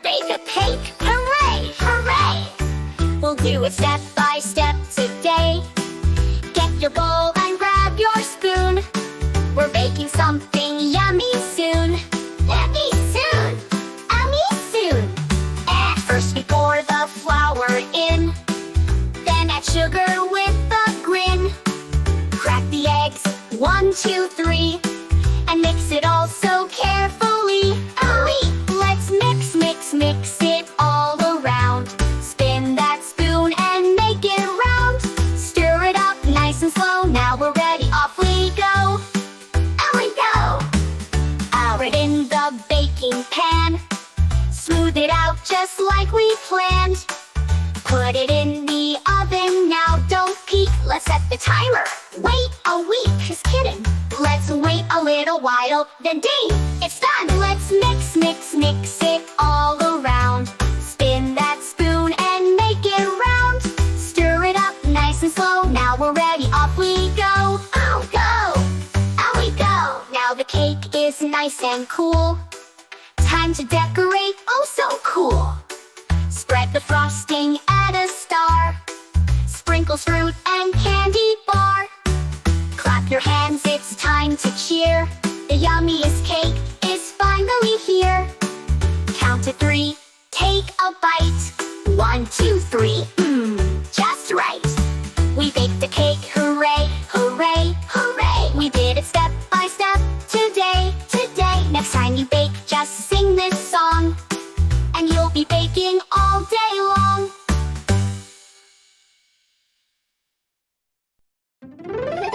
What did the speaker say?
bake a cake. Hooray! Hooray! We'll do it step by step today. Get your bowl and grab your spoon. We're baking something yummy soon. Yummy soon! Yummy soon! First we pour the flour in, then add sugar with a grin. Crack the eggs, 1, 2, 3, and mix it all so carefully. Let's mix, mix, mix it all around. Spin that spoon and make it round. Stir it up nice and slow. Now we're ready, off we go. Out we go. Pour it in the baking pan. Smooth it out just like we planned. Put it in the oven now, don't peek. Let's set the timer. Wait a week, just kidding. Let's wait a little while, then ding, it's done. Let's mix, mix, mix it all around. Spin that spoon and make it round. Stir it up nice and slow. Now we're ready, off we go. Oh, go! Out we go! Now the cake is nice and cool. Time to decorate, oh so cool. Spread the frosting, add a star. Sprinkles fruit and candy bar. Clap your hands, it's time to cheer. The yummiest cake is finally here. Count to 3, take a bite. 1, 2, 3, just right. We baked the cake, hooray, hooray, hooray. We did it step by step today, today. Next time you bake, just sing this song, and you'll be baking